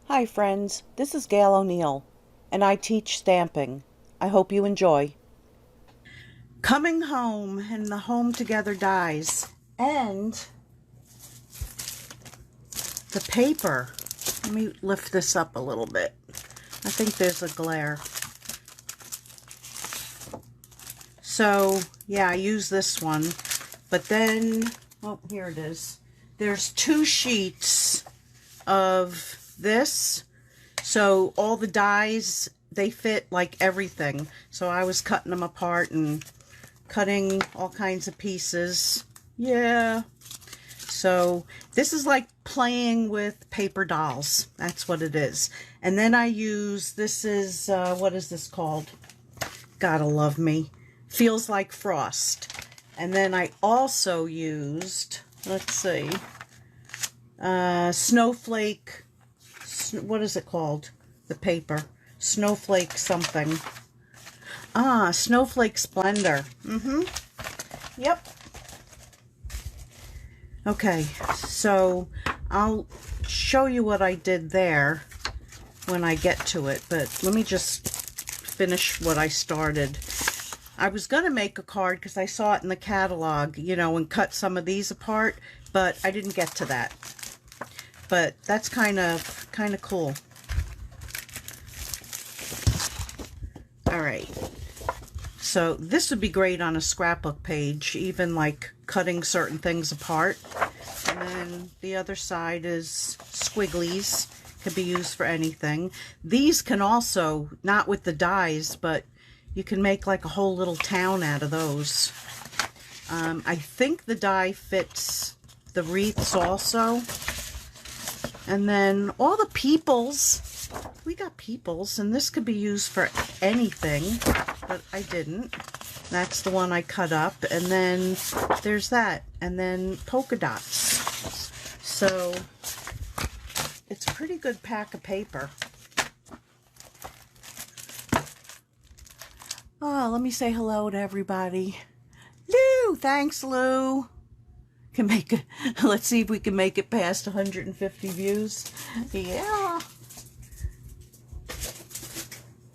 Hi friends, this is Gail O'Neill, and I teach stamping. I hope you enjoy. Coming home and the home together dies. And the paper. Let me lift this up a little bit. I think there's a glare. So, yeah, I use this one. But then, oh, here it is. There's 2 sheets of this. So all the dies, they fit like everything. So I was cutting them apart and cutting all kinds of pieces. Yeah. So this is like playing with paper dolls. That's what it is. And then I use, this is, what is this called? Gotta love me. Feels like frost. And then I also used, let's see, snowflake, what is it called? The paper. Snowflake something. Ah, Snowflake Splendor. Yep. Okay, so I'll show you what I did there when I get to it, but let me just finish what I started. I was going to make a card because I saw it in the catalog, you know, and cut some of these apart, but I didn't get to that. But that's kind of cool. All right. So this would be great on a scrapbook page, even like cutting certain things apart. And then the other side is squigglies. Could be used for anything. These can also, not with the dies, but you can make like a whole little town out of those. I think the die fits the wreaths also. And then all the peoples. We got peoples, and this could be used for anything, but I didn't. That's the one I cut up. And then there's that. And then polka dots. So it's a pretty good pack of paper. Oh, let me say hello to everybody. Lou, thanks, Lou. Can make it. Let's see if we can make it past 150 views. Yeah.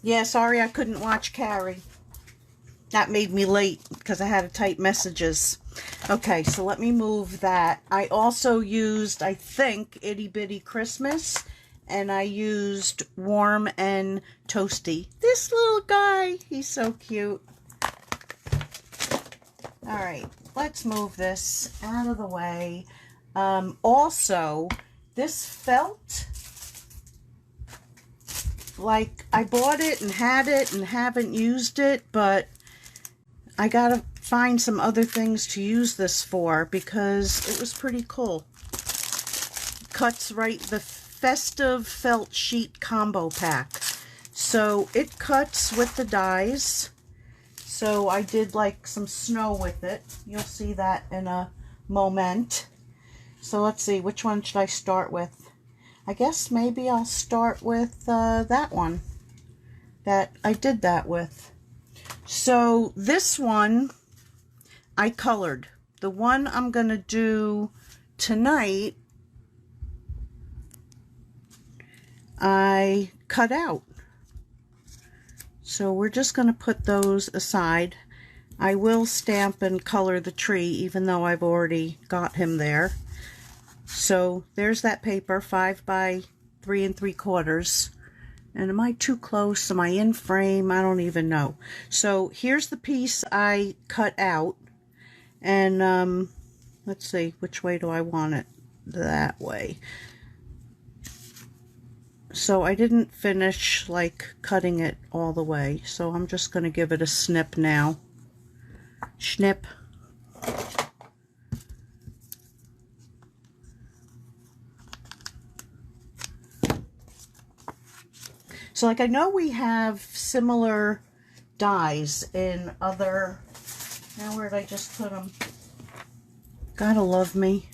Yeah, sorry I couldn't watch Carrie. That made me late because I had to type messages. Okay, so let me move that. I also used, I think, Itty Bitty Christmas. And I used Warm and Toasty. This little guy, he's so cute. All right, let's move this out of the way. Also, this felt, like I bought it and had it and haven't used it, but I gotta find some other things to use this for because it was pretty cool. Cuts right, the festive felt sheet combo pack. So it cuts with the dies. So I did like some snow with it. You'll see that in a moment. So let's see, which one should I start with? I guess maybe I'll start with that one that I did that with. So this one I colored. The one I'm gonna do tonight I cut out. So we're just going to put those aside. I will stamp and color the tree even though I've already got him there. So there's that paper, 5 by 3 3/4. And am I too close? Am I in frame? I don't even know. So here's the piece I cut out. And let's see, which way do I want it? That way. So I didn't finish like cutting it all the way, so I'm just going to give it a snip now. Snip. So like I know we have similar dies in other, now where did I just put them? Gotta love me.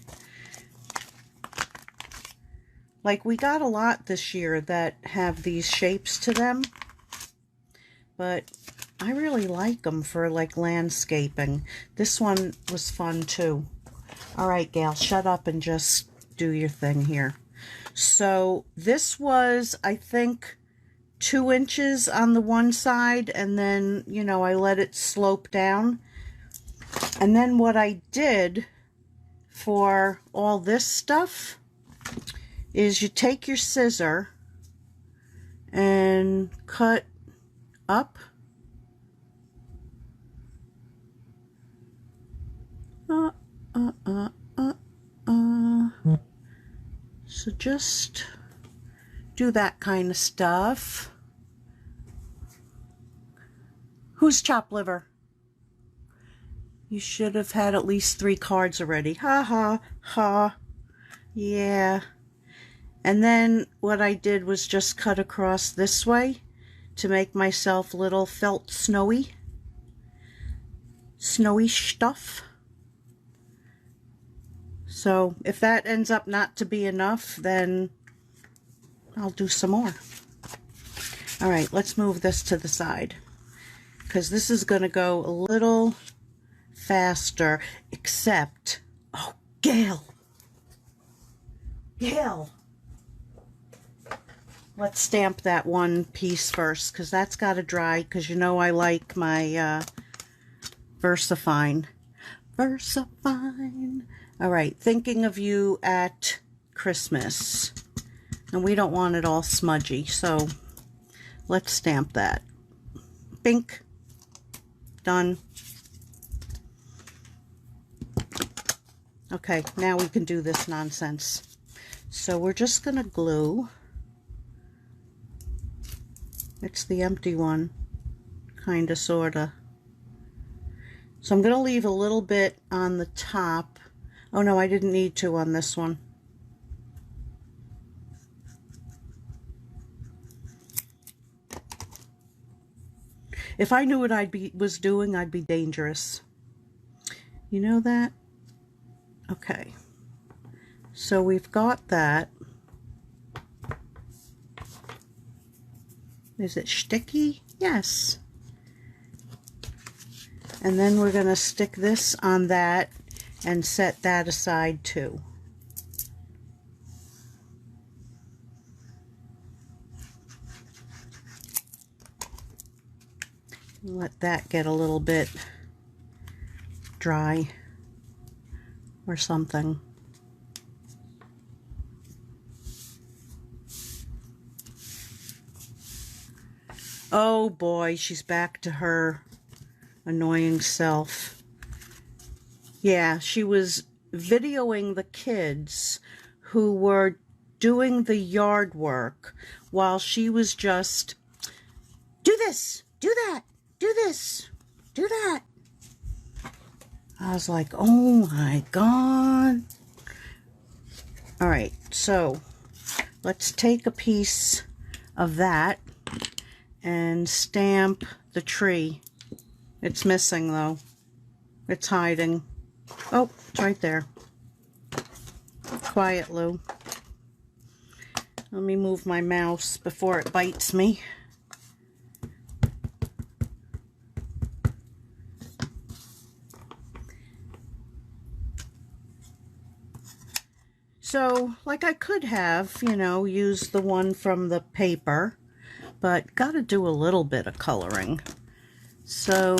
Like we got a lot this year that have these shapes to them, but I really like them for like landscaping. This one was fun too. All right, Gail, shut up and just do your thing here. So this was, I think, 2 inches on the one side, and then, you know, I let it slope down. And then what I did for all this stuff is you take your scissor and cut up. So just do that kind of stuff. Who's chopped liver? You should have had at least 3 cards already. Ha ha ha. Yeah. And then what I did was just cut across this way to make myself little felt snowy stuff. So if that ends up not to be enough, then I'll do some more. All right, let's move this to the side, because this is going to go a little faster, except, oh, Gail, let's stamp that one piece first, because that's got to dry, because you know I like my VersaFine. All right, thinking of you at Christmas, and we don't want it all smudgy, so let's stamp that. Bink. Done. Okay, now we can do this nonsense. So we're just going to glue. It's the empty one, kind of, sort of. So I'm going to leave a little bit on the top. Oh no, I didn't need to on this one. If I knew what was doing, I'd be dangerous. You know that? Okay. So we've got that. Is it sticky? Yes. And then we're going to stick this on that and set that aside too. Let that get a little bit dry or something. Oh boy, she's back to her annoying self. Yeah, she was videoing the kids who were doing the yard work while she was just, do this, do that, do this, do that. I was like, oh my God. All right, so let's take a piece of that and stamp the tree. It's missing though. It's hiding. Oh, it's right there. Quiet, Lou. Let me move my mouse before it bites me. So, like I could have, you know, used the one from the paper, but got to do a little bit of coloring. So,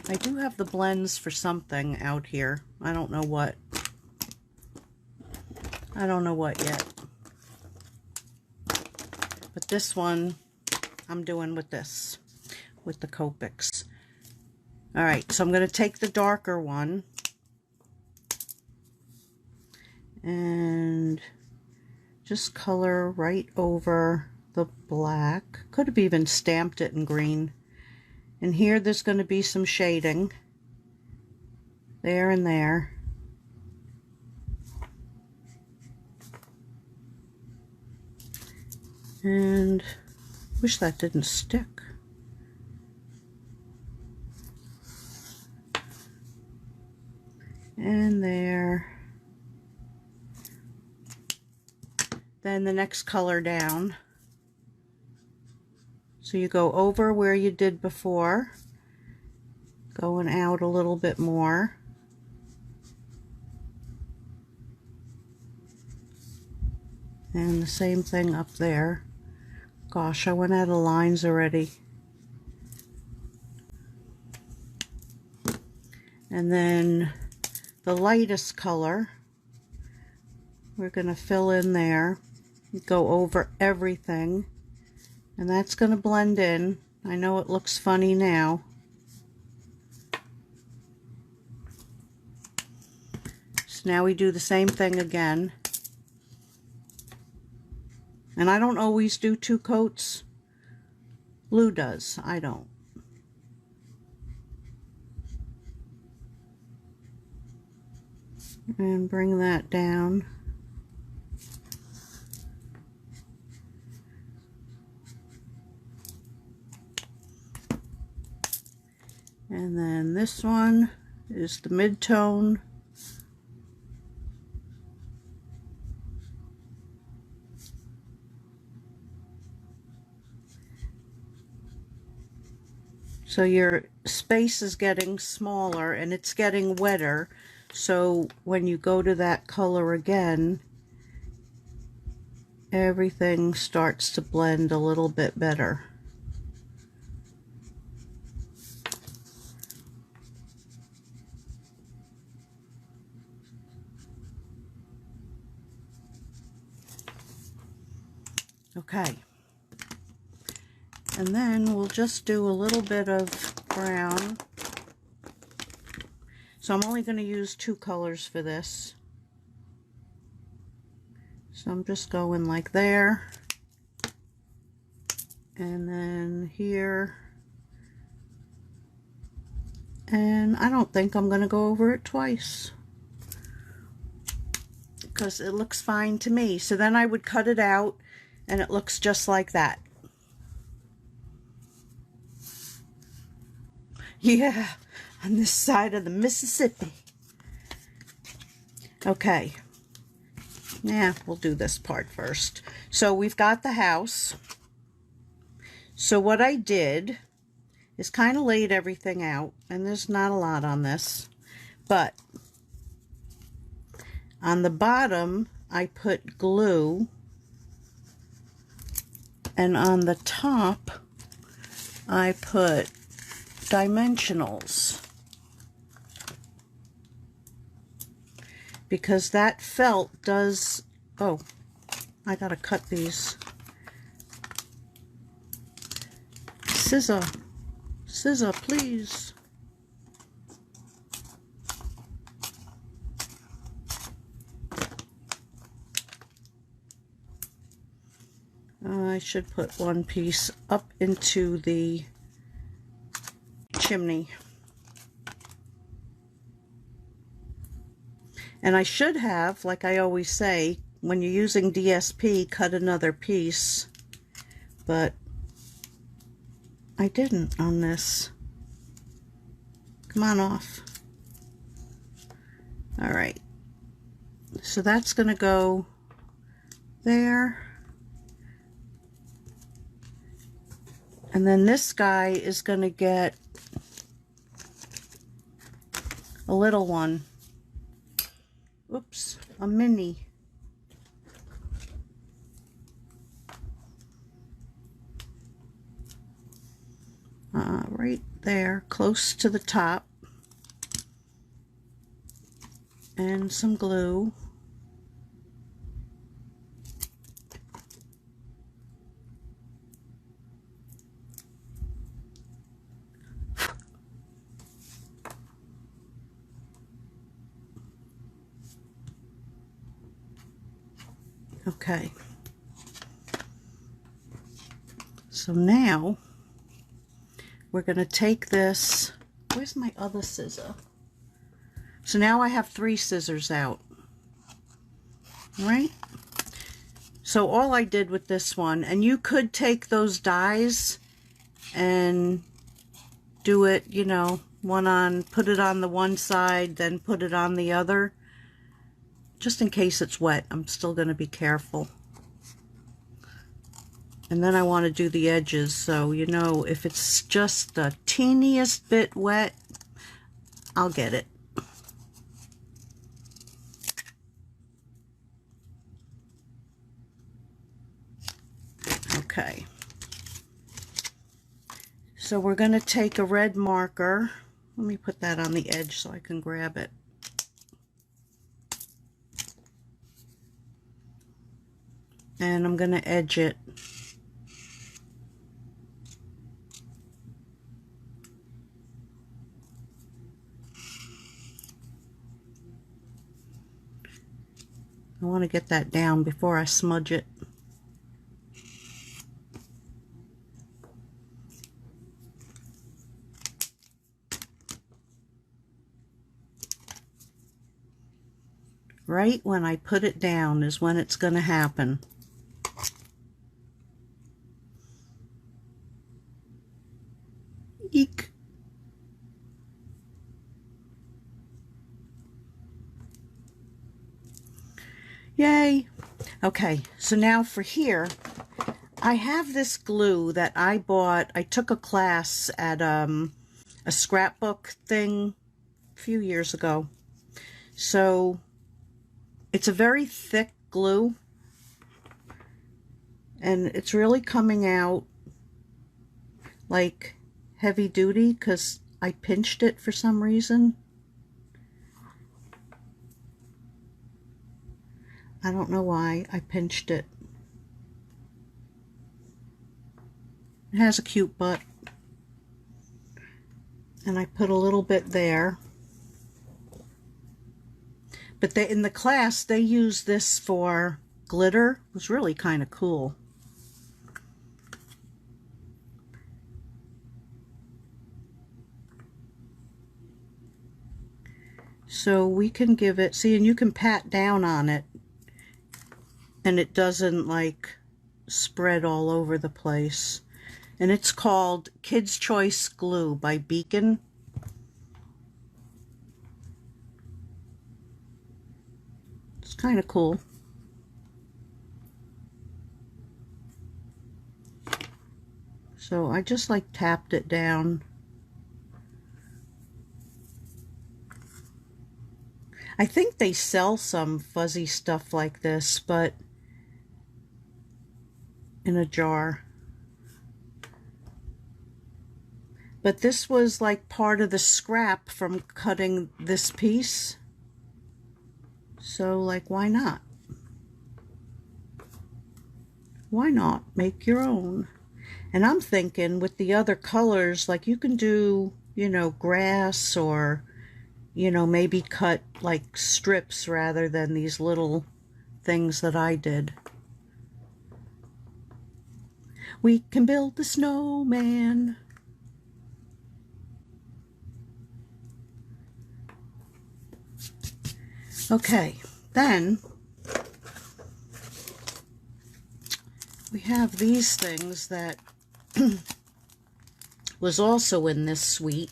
I do have the blends for something out here. I don't know what. I don't know what yet. But this one, I'm doing with this, with the Copics. All right, so I'm going to take the darker one and just color right over the black. Could have even stamped it in green. And here there's going to be some shading there and there. And wish that didn't stick. And there. Then the next color down. So you go over where you did before, going out a little bit more. And the same thing up there. Gosh, I went out of lines already. And then the lightest color, we're going to fill in there, go over everything, and that's going to blend in. I know it looks funny now. So now we do the same thing again. And I don't always do 2 coats. Blue does, I don't. And bring that down. And then this one is the mid-tone. So your space is getting smaller and it's getting wetter. So when you go to that color again, everything starts to blend a little bit better. Okay. And then we'll just do a little bit of brown. So I'm only going to use 2 colors for this. So I'm just going like there. And then here. And I don't think I'm going to go over it twice, because it looks fine to me. So then I would cut it out and it looks just like that. Yeah, on this side of the Mississippi. Okay, yeah, we'll do this part first. So we've got the house. So what I did is kind of laid everything out, and there's not a lot on this, but on the bottom I put glue, and on the top I put dimensionals, because that felt does, oh, I gotta cut these. Scissor, please. I should put one piece up into the chimney. And I should have, like I always say, when you're using DSP, cut another piece, but I didn't on this. Come on off. All right. So that's going to go there. And then this guy is going to get a little one. Oops, a mini. Right there, close to the top. And some glue. Okay, so now we're going to take this, where's my other scissor? So now I have 3 scissors out, right? So all I did with this one, and you could take those dies and do it, you know, put it on the one side, then put it on the other. Just in case it's wet, I'm still going to be careful. And then I want to do the edges, so, you know, if it's just the teeniest bit wet, I'll get it. Okay. So we're going to take a red marker. Let me put that on the edge so I can grab it. And I'm going to edge it. I want to get that down before I smudge it. Right when I put it down is when it's going to happen. Eek. Yay. Okay, so now for here, I have this glue that I bought. I took a class at a scrapbook thing a few years ago. So it's a very thick glue, and it's really coming out like heavy duty because I pinched it for some reason. I don't know why I pinched it. It has a cute butt. And I put a little bit there. But in the class, they use this for glitter. It was really kind of cool. So we can give it, see, and you can pat down on it, and it doesn't like spread all over the place. And it's called Kids Choice Glue by Beacon. It's kind of cool. So I just like tapped it down. I think they sell some fuzzy stuff like this, but in a jar. But this was like part of the scrap from cutting this piece. So like, why not? Why not make your own? And I'm thinking with the other colors, like you can do, you know, grass, or, you know, maybe cut like strips rather than these little things that I did. We can build the snowman. Okay, then we have these things that was also in this sweet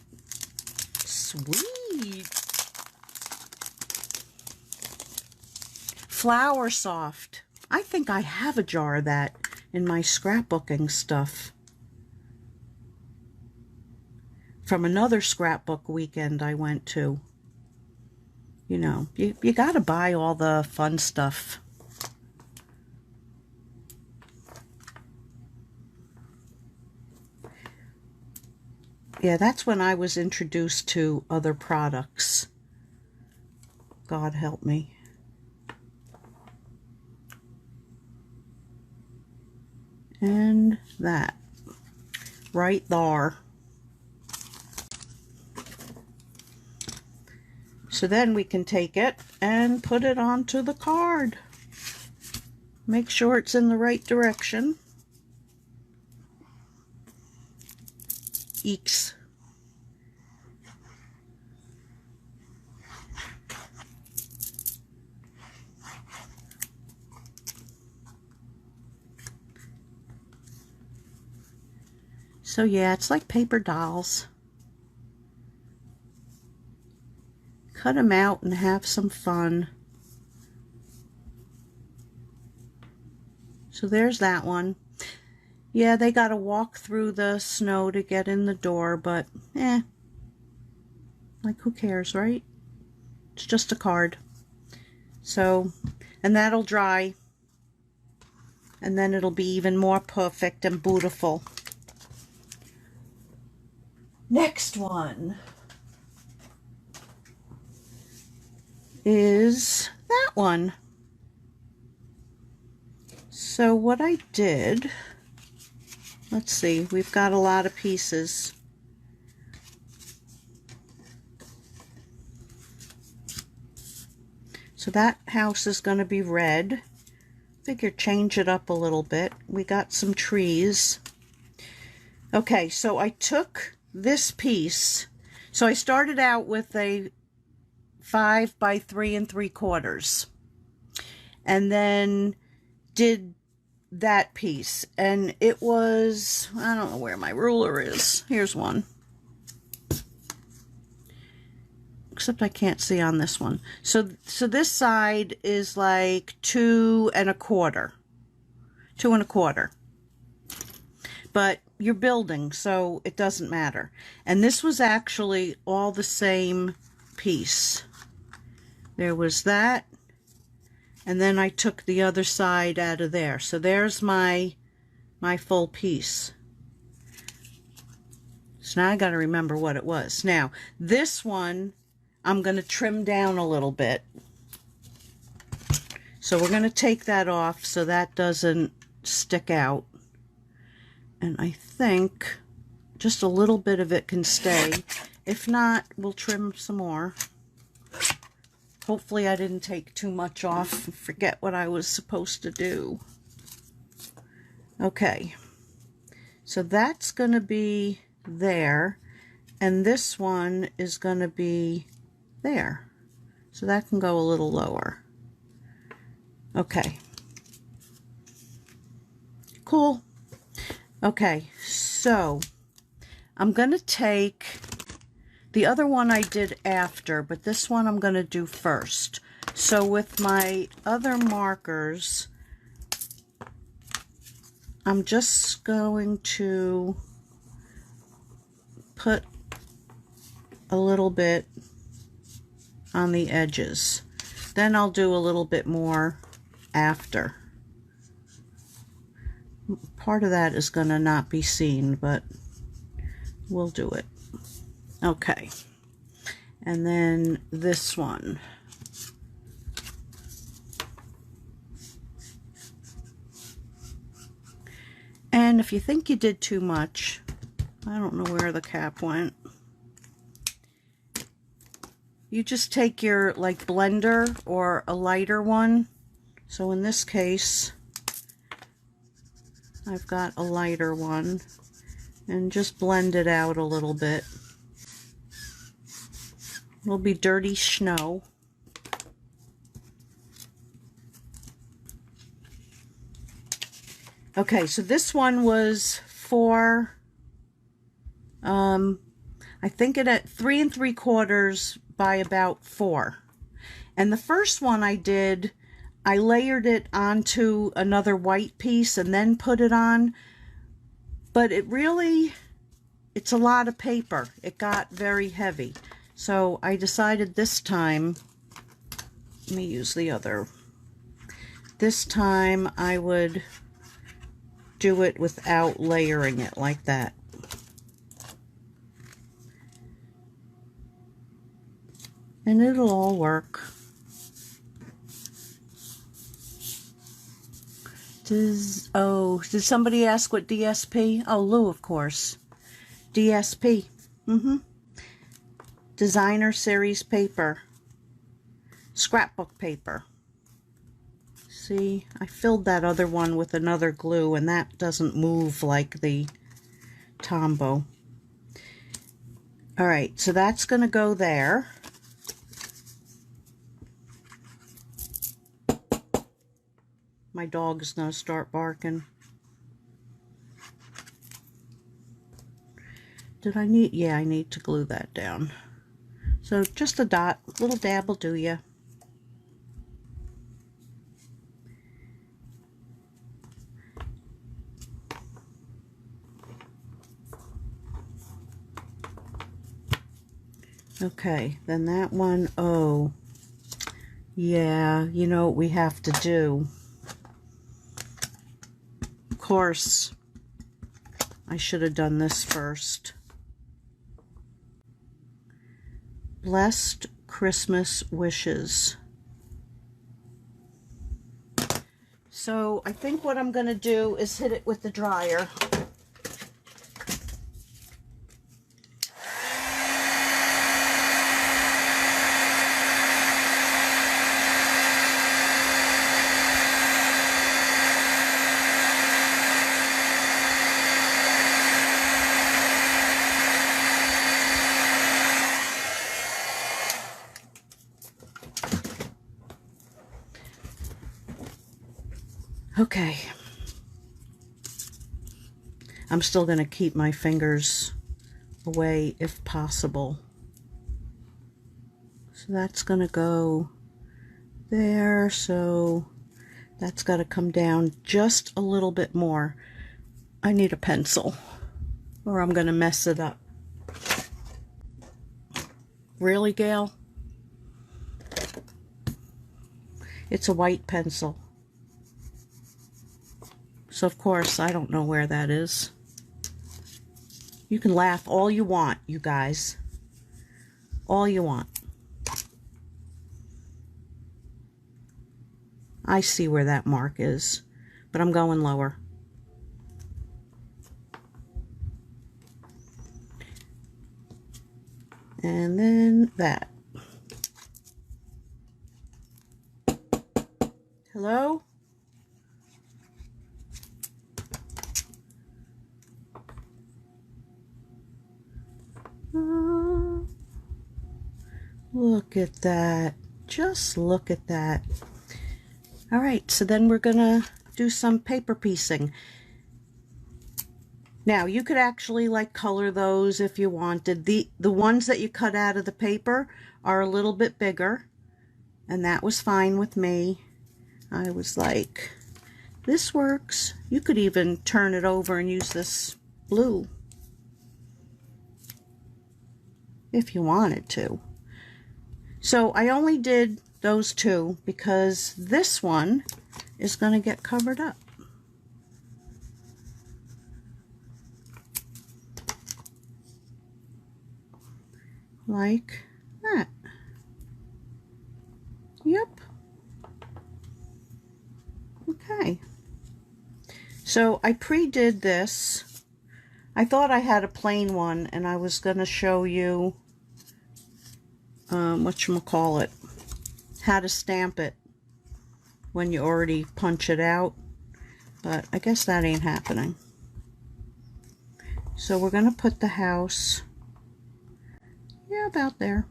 Flour Soft. I think I have a jar of that in my scrapbooking stuff from another scrapbook weekend I went to. You know, you gotta buy all the fun stuff. Yeah, that's when I was introduced to other products. God help me. And that. Right there. So then we can take it and put it onto the card. Make sure it's in the right direction. Eeks. So yeah, it's like paper dolls. Cut them out and have some fun. So there's that one. Yeah, they got to walk through the snow to get in the door, but like who cares, right? It's just a card. So, and that'll dry and then it'll be even more perfect and beautiful. Next one is that one. So what I did, let's see, we've got a lot of pieces. So that house is going to be red. Figure change it up a little bit. We got some trees. Okay, so I took this piece. So I started out with a 5 by 3 3/4, and then did that piece, and it was, I don't know where my ruler is. Here's one. Except I can't see on this one. So this side is like 2 1/4. 2 1/4. But you're building, so it doesn't matter. And this was actually all the same piece. There was that, and then I took the other side out of there. So there's my full piece. So now I got to remember what it was. Now, this one I'm going to trim down a little bit. So we're going to take that off so that doesn't stick out. And I think just a little bit of it can stay. If not, we'll trim some more. Hopefully I didn't take too much off and forget what I was supposed to do. Okay, so that's going to be there, and this one is going to be there. So that can go a little lower. Okay. Cool. Okay, so I'm going to take the other one I did after, but this one I'm going to do first. So with my other markers, I'm just going to put a little bit on the edges. Then I'll do a little bit more after. Part of that is going to not be seen, but we'll do it. Okay. And then this one. And if you think you did too much, I don't know where the cap went. You just take your like blender or a lighter one. So in this case, I've got a lighter one, and just blend it out a little bit. It'll be dirty snow. Okay, so this one was for, I think it at 3 3/4 by about 4. And the first one I did, I layered it onto another white piece and then put it on, but it's a lot of paper. It got very heavy. So I decided this time, let me use the other. This time I would do it without layering it like that. And it'll all work. Did somebody ask what DSP? Oh, Lou, of course. DSP. Designer Series paper. Scrapbook paper. See, I filled that other one with another glue, and that doesn't move like the Tombow. Alright, so that's going to go there. My dog is going to start barking. Did I need? Yeah, I need to glue that down. So just a dot, little dab will do ya. Okay, then that one, oh, yeah, you know what we have to do. course, I should have done this first. Blessed Christmas Wishes. So I think what I'm going to do is hit it with the dryer. Okay, I'm still going to keep my fingers away if possible. So that's going to go there, so that's got to come down just a little bit more. I need a pencil or I'm going to mess it up. Really, Gail? It's a white pencil. So of course, I don't know where that is. You can laugh all you want, you guys. All you want. I see where that mark is, but I'm going lower. And then that. Hello? Look at that. Just look at that. All right, so then we're gonna do some paper piecing. Now, you could actually like color those if you wanted. The ones that you cut out of the paper are a little bit bigger, and that was fine with me. I was like, this works. You could even turn it over and use this blue if you wanted to. So I only did those two because this one is going to get covered up. Like that. Yep. Okay. So I pre-did this. I thought I had a plain one and I was going to show you whatchamacallit, how to stamp it when you already punch it out, but I guess that ain't happening. So we're going to put the house, yeah, about there.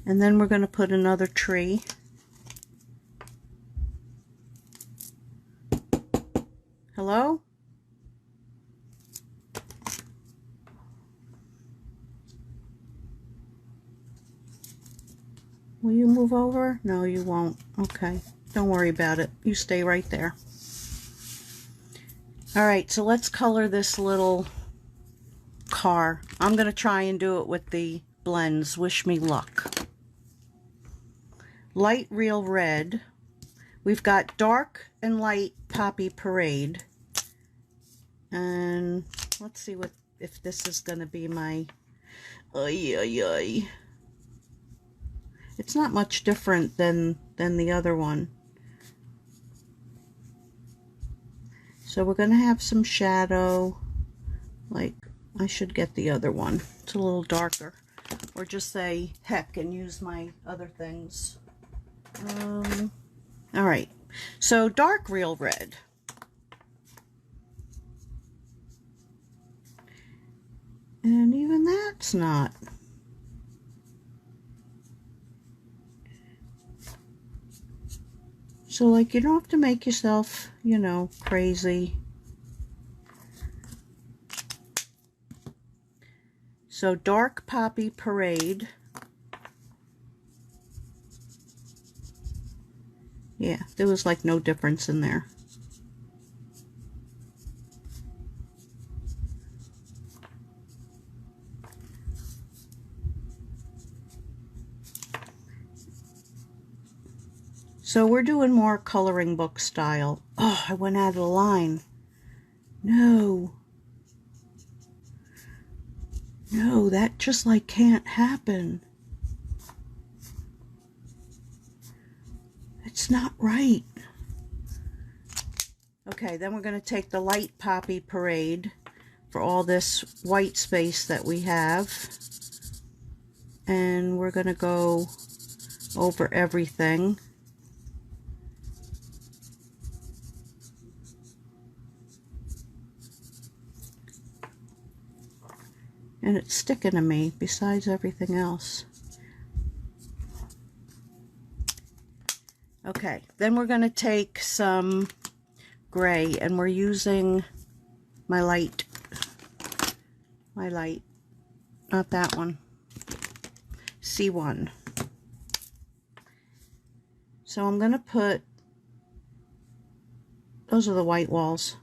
And then we're going to put another tree. Hello? Will you move over? No, you won't. Okay, don't worry about it. You stay right there. All right, so let's color this little car. I'm going to try and do it with the blends. Wish me luck. Light Real Red. We've got Dark and Light Poppy Parade. And let's see if this is going to be my... It's not much different than the other one. So we're going to have some shadow. Like, I should get the other one. It's a little darker. Or just say heck and use my other things. Alright. So Dark Real Red. And even that's not. So, like, you don't have to make yourself, you know, crazy. So, Dark Poppy Parade. Yeah, there was, like, no difference in there. So we're doing more coloring book style. Oh, I went out of the line. No. No, that just like can't happen. It's not right. Okay, then we're going to take the light poppy parade for all this white space that we have. And we're going to go over everything. And it's sticking to me besides everything else. Okay, then we're going to take some gray, and we're using my light, not that one, C1. So I'm going to put, those are the white walls.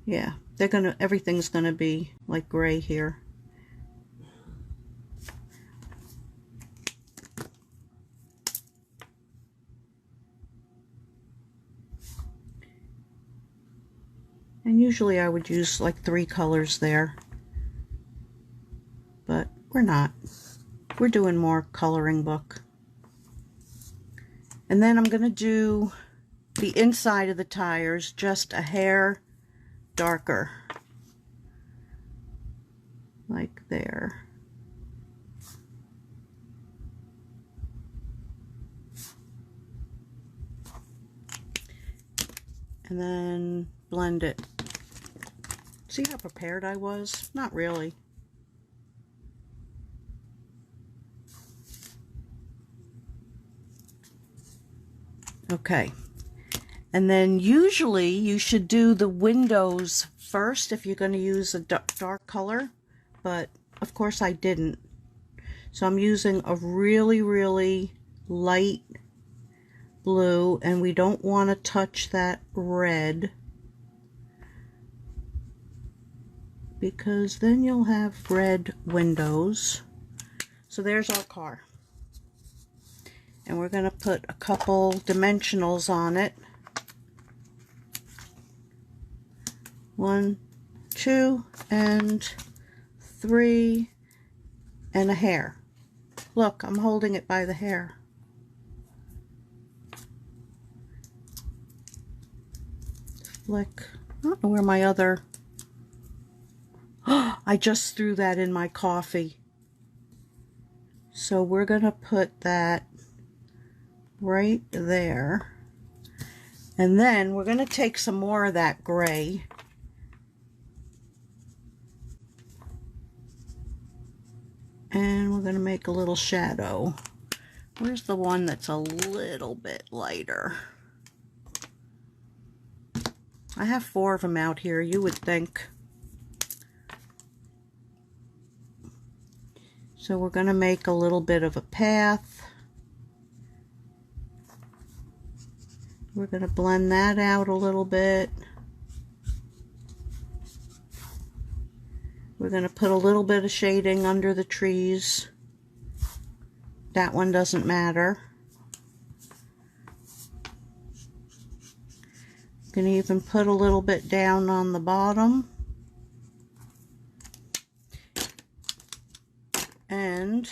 Yeah, everything's going to be like gray here. And usually I would use like 3 colors there, but we're not. We're doing more coloring book. And then I'm going to do the inside of the tires just a hair darker, like there. And then blend it. See how prepared I was? Not really. Okay. And then usually you should do the windows first if you're going to use a dark color, but of course I didn't. So I'm using a really, really light blue, and we don't want to touch that red, because then you'll have red windows. So there's our car. And we're going to put a couple dimensionals on it. 1, 2, and 3, and a hair. Look, I'm holding it by the hair. Flick. I don't know where my other... I just threw that in my coffee. So we're going to put that right there. And then we're going to take some more of that gray. And we're going to make a little shadow. Where's the one that's a little bit lighter? I have 4 of them out here, you would think. So we're going to make a little bit of a path. We're going to blend that out a little bit. We're going to put a little bit of shading under the trees. That one doesn't matter. Going to even put a little bit down on the bottom. And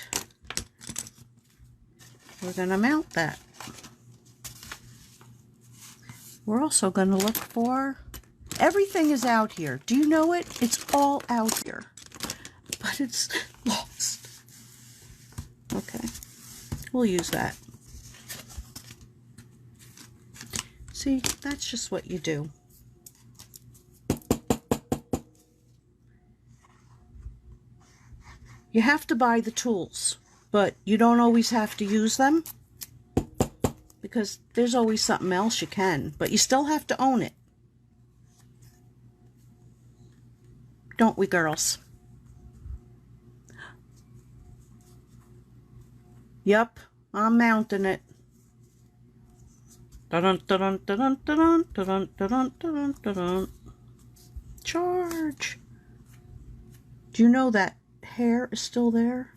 we're going to mount that. We're also going to look for, everything is out here. Do you know it? It's all out here. But it's lost. Okay. We'll use that. See, that's just what you do. You have to buy the tools, but you don't always have to use them, because there's always something else you can, but you still have to own it. Don't we, girls? Yep, I'm mounting it. Dun dun dun dun dun dun dun dun dun. Charge. Do you know that hair is still there?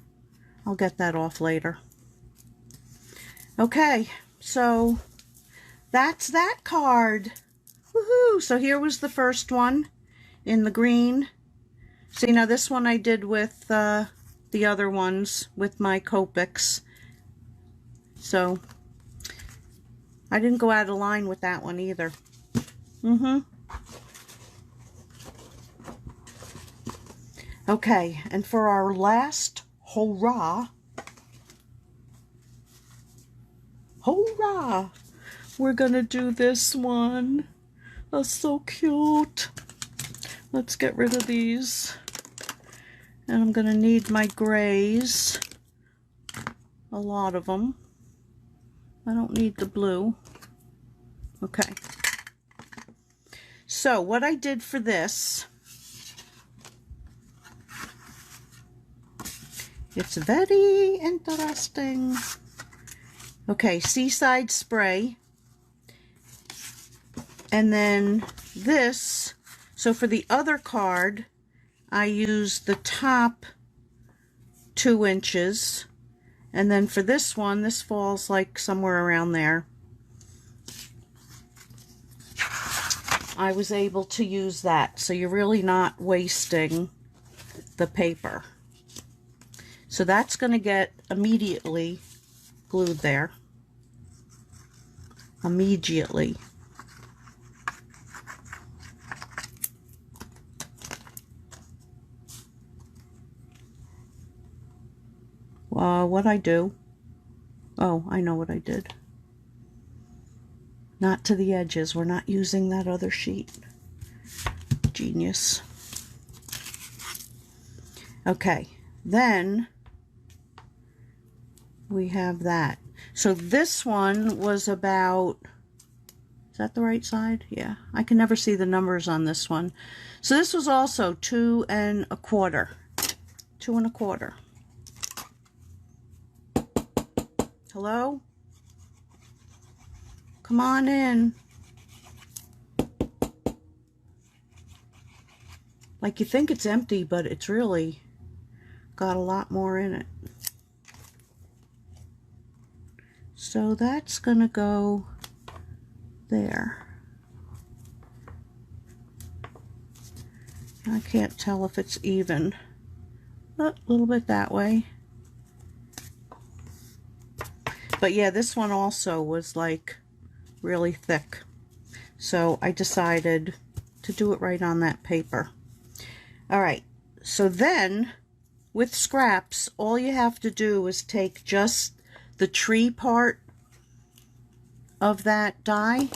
I'll get that off later. Okay, so that's that card. Woohoo! So here was the first one in the green. See, now this one I did with the other ones with my Copics. So I didn't go out of line with that one either. Okay, and for our last hurrah, we're gonna do this one. That's so cute. Let's get rid of these. And I'm gonna need my grays. A lot of them. I don't need the blue. Okay. So what I did for this, it's very interesting. Okay, Seaside Spray. And then this, so for the other card, I used the top 2 inches. And then for this one, this falls like somewhere around there. I was able to use that, so you're really not wasting the paper. So that's going to get immediately glued there. Immediately. What I do? Oh, I know what I did. Not to the edges. We're not using that other sheet. Genius. Okay, then we have that. So this one was about, is that the right side? Yeah, I can never see the numbers on this one. So this was also 2 1/4. 2 1/4. Hello? Come on in. Like you think it's empty, but it's really got a lot more in it. So that's gonna go there. I can't tell if it's even. A little bit that way. But yeah, this one also was like really thick. So I decided to do it right on that paper. Alright, so then with scraps, all you have to do is take just the tree part of that die.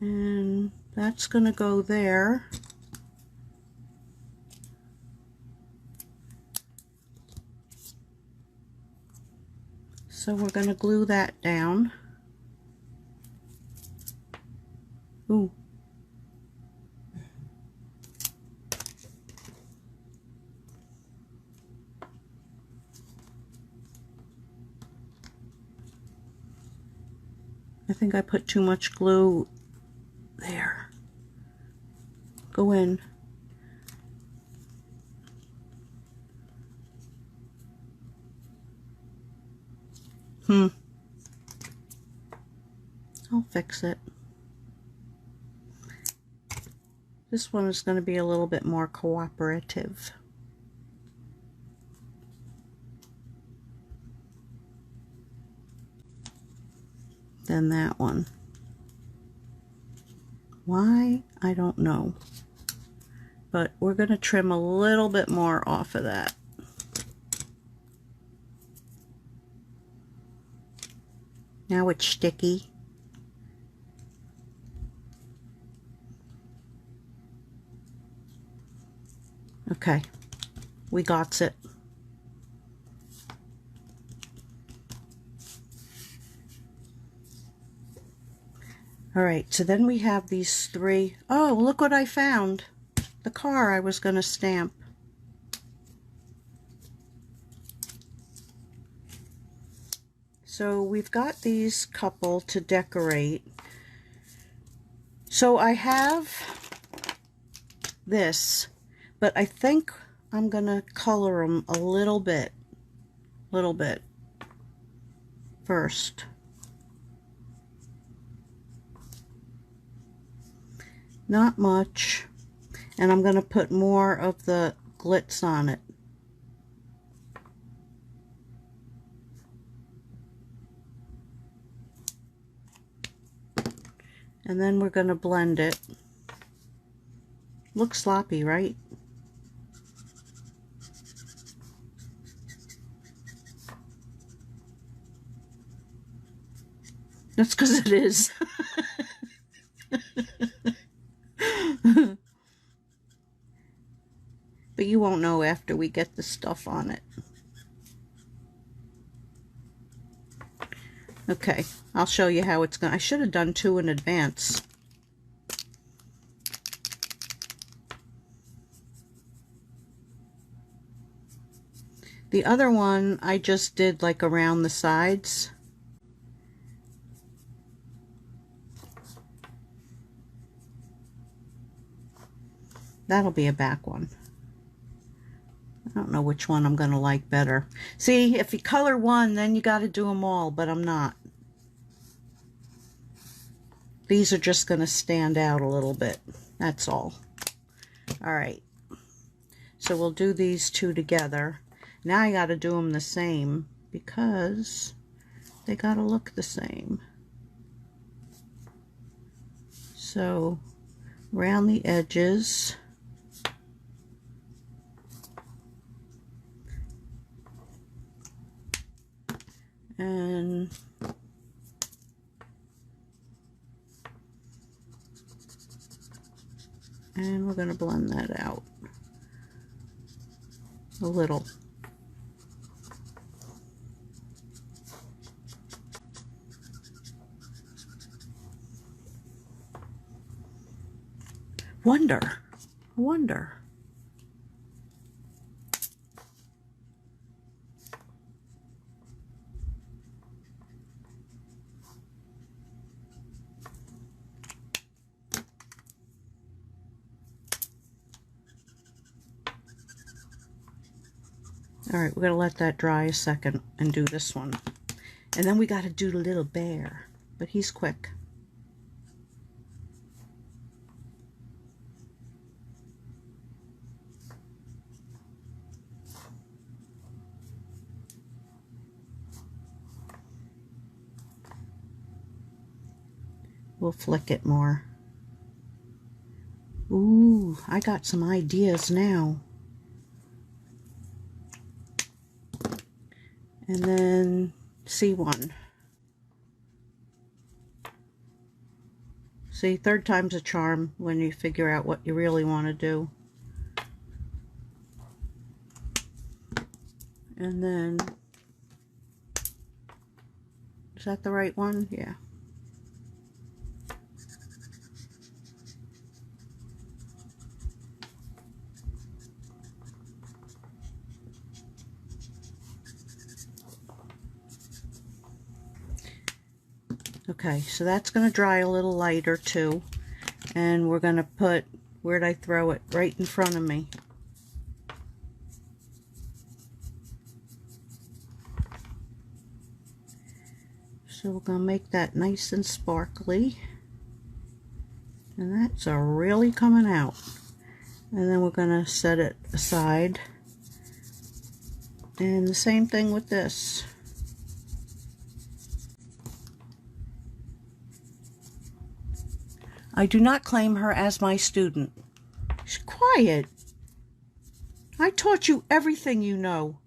And that's going to go there. So we're going to glue that down. Ooh. I think I put too much glue there. Go in. I'll fix it. This one is going to be a little bit more cooperative. Than that one. Why? I don't know. But we're going to trim a little bit more off of that. Now it's sticky. Okay, we got it. All right, so then we have these 3. Oh, look what I found. The car I was going to stamp. So we've got these couple to decorate. So I have this, but I think I'm gonna color them a little bit first. Not much, and I'm gonna put more of the glitz on it. And then we're gonna blend it. Looks sloppy, right? That's because it is. But you won't know after we get the stuff on it. Okay, I'll show you how it's going. I should have done 2 in advance. The other one I just did like around the sides. That'll be a back one. I don't know which one I'm going to like better. See, if you color one, then you got to do them all, but I'm not. These are just going to stand out a little bit. That's all. All right. So we'll do these 2 together. Now I got to do them the same because they got to look the same. So around the edges. And we're going to blend that out a little. Wonder. All right, we're going to let that dry a second and do this one. And then we got to do the little bear, but he's quick. We'll flick it more. Ooh, I got some ideas now. And then C1. See, 3rd time's a charm when you figure out what you really want to do. And then, is that the right one? Yeah. Okay, so that's going to dry a little lighter too. And we're going to put, where'd I throw it? Right in front of me. So we're going to make that nice and sparkly. And that's really coming out. And then we're going to set it aside. And the same thing with this. I do not claim her as my student. She's quiet. I taught you everything you know.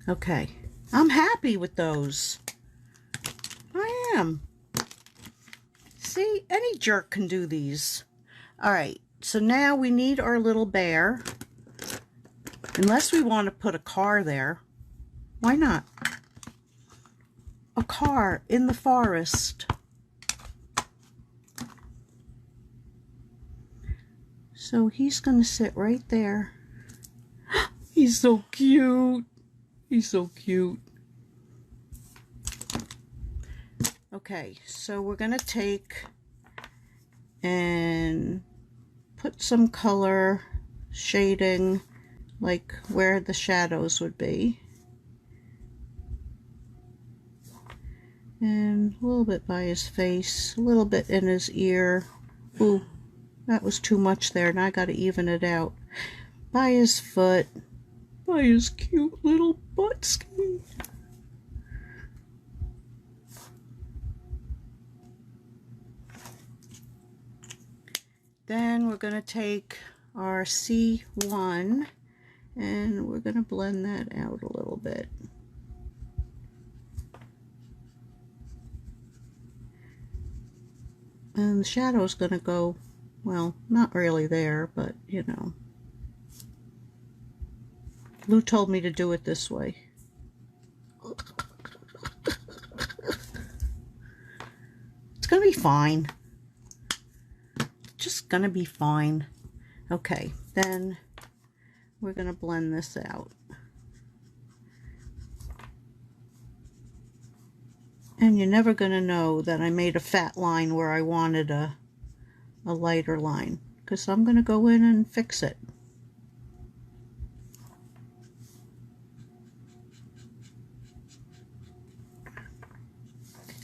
Okay, I'm happy with those. I am. See, any jerk can do these. All right, so now we need our little bear. Unless we want to put a car there. Why not? A car in the forest. So he's going to sit right there. He's so cute. He's so cute. Okay. Okay, so we're going to take and put some color shading like where the shadows would be. And a little bit by his face, a little bit in his ear. Ooh, that was too much there. Now I got to even it out. By his foot, by his cute little butt skin. Then we're going to take our C1 and we're going to blend that out a little bit. And the shadow's going to go, well, not really there, but you know. Lou told me to do it this way. It's going to be fine. Just going to be fine. Okay, then we're going to blend this out. And you're never going to know that I made a fat line where I wanted a lighter line, because I'm going to go in and fix it.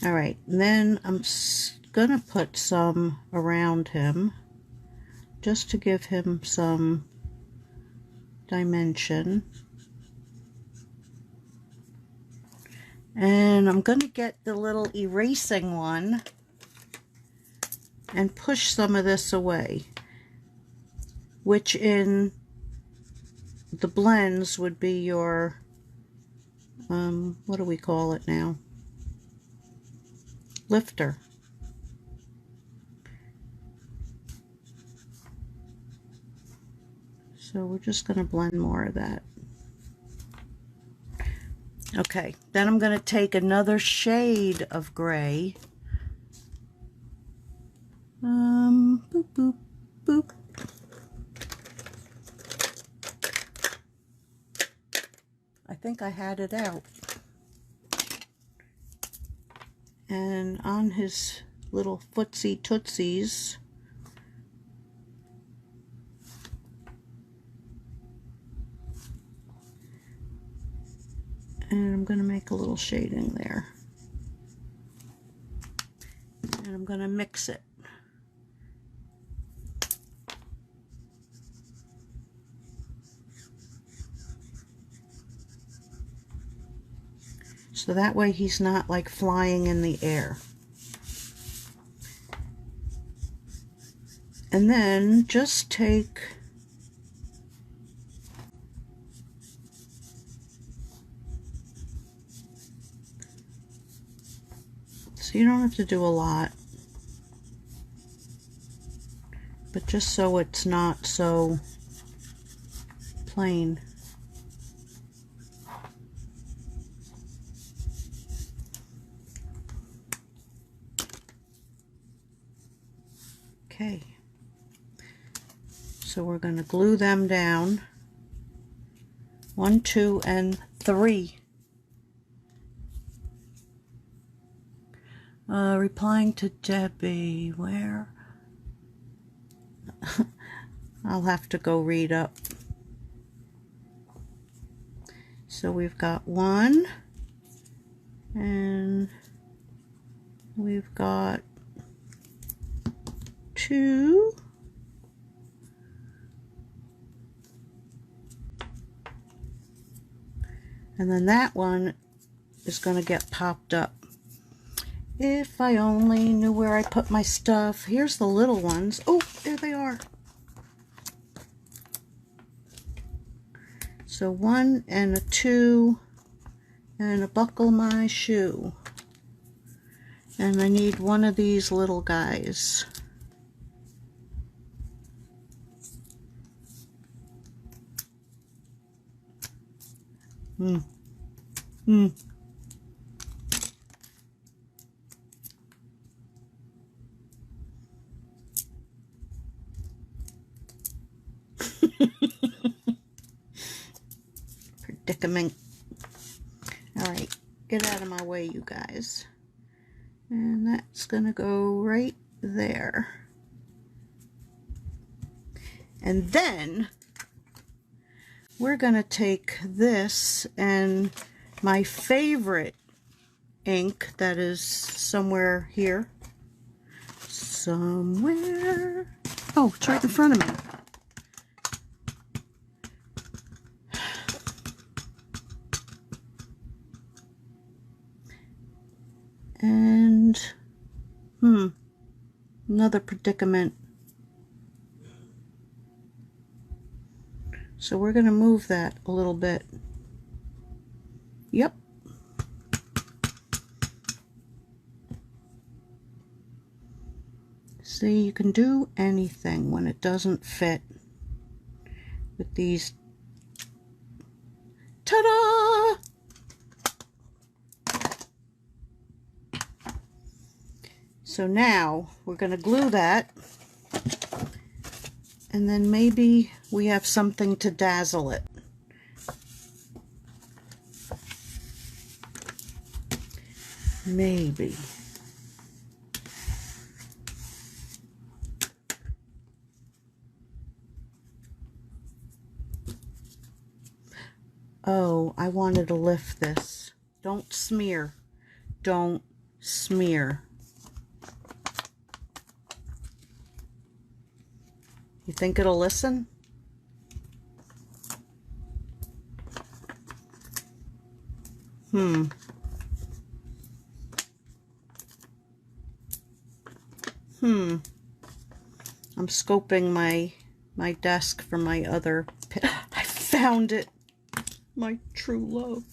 Alright, then I'm going to put some around him just to give him some dimension. And I'm going to get the little erasing one and push some of this away, which in the blends would be your, what do we call it now? Lifter. So we're just going to blend more of that. Okay, then I'm going to take another shade of gray. Boop, boop, boop. I think I had it out. And on his little footsie tootsies, and I'm going to make a little shading there. And I'm going to mix it. So that way he's not like flying in the air. And then just take so you don't have to do a lot, but just so it's not so plain. Okay, so we're going to glue them down. 1, 2, and 3. Replying to Debbie, where? I'll have to go read up. So we've got 1, and we've got 2, and then that one is going to get popped up. If I only knew where I put my stuff. Here's the little ones. Oh, there they are. So 1 and a 2 and a buckle my shoe. And I need one of these little guys. Predicament. Alright, get out of my way, you guys. And that's gonna go right there. And then we're gonna take this and my favorite ink that is somewhere here. Somewhere. Oh, it's right in front of me. And, another predicament. So we're going to move that a little bit. Yep. See, you can do anything when it doesn't fit with these. Ta-da! So now we're going to glue that, and then maybe we have something to dazzle it. Maybe. Oh, I wanted to lift this. Don't smear. Don't smear. You think it'll listen? I'm scoping my desk for my other pen. I found it. My true love.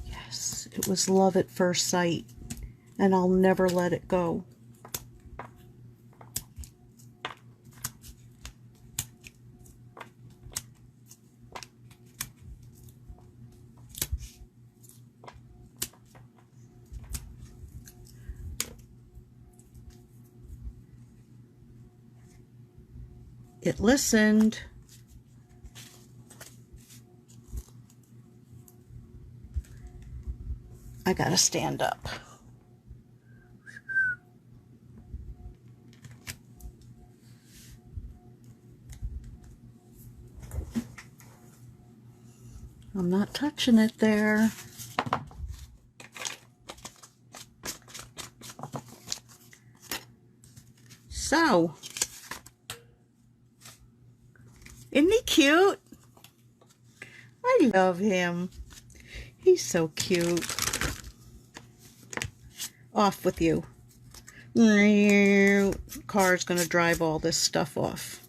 Yes, it was love at first sight, and I'll never let it go. It listened. I gotta stand up. I'm not touching it there. So, isn't he cute? I love him. He's so cute. Off with you. Car's gonna drive all this stuff off.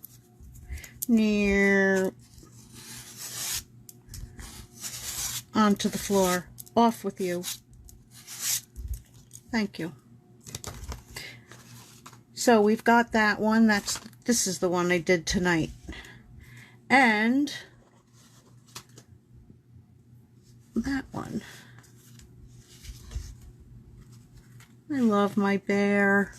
Onto the floor. Off with you. Thank you. So we've got that one. This is the one I did tonight. And that one. I love my bear.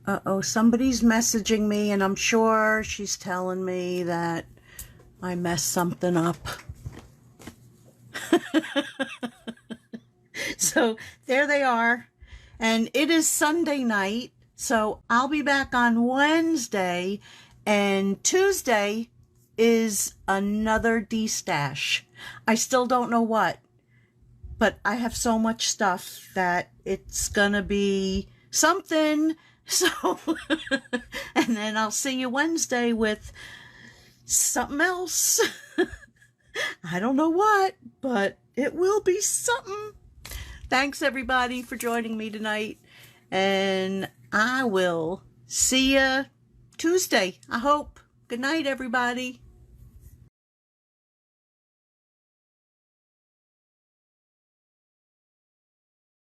Uh-oh, somebody's messaging me, and I'm sure she's telling me that I messed something up. So there they are. And it is Sunday night, so I'll be back on Wednesday, and Tuesday is another D-stash. I still don't know what, but I have so much stuff that it's gonna be something. So, and then I'll see you Wednesday with something else. I don't know what, but it will be something. Thanks everybody for joining me tonight, and I will see you Tuesday, I hope. Good night, everybody.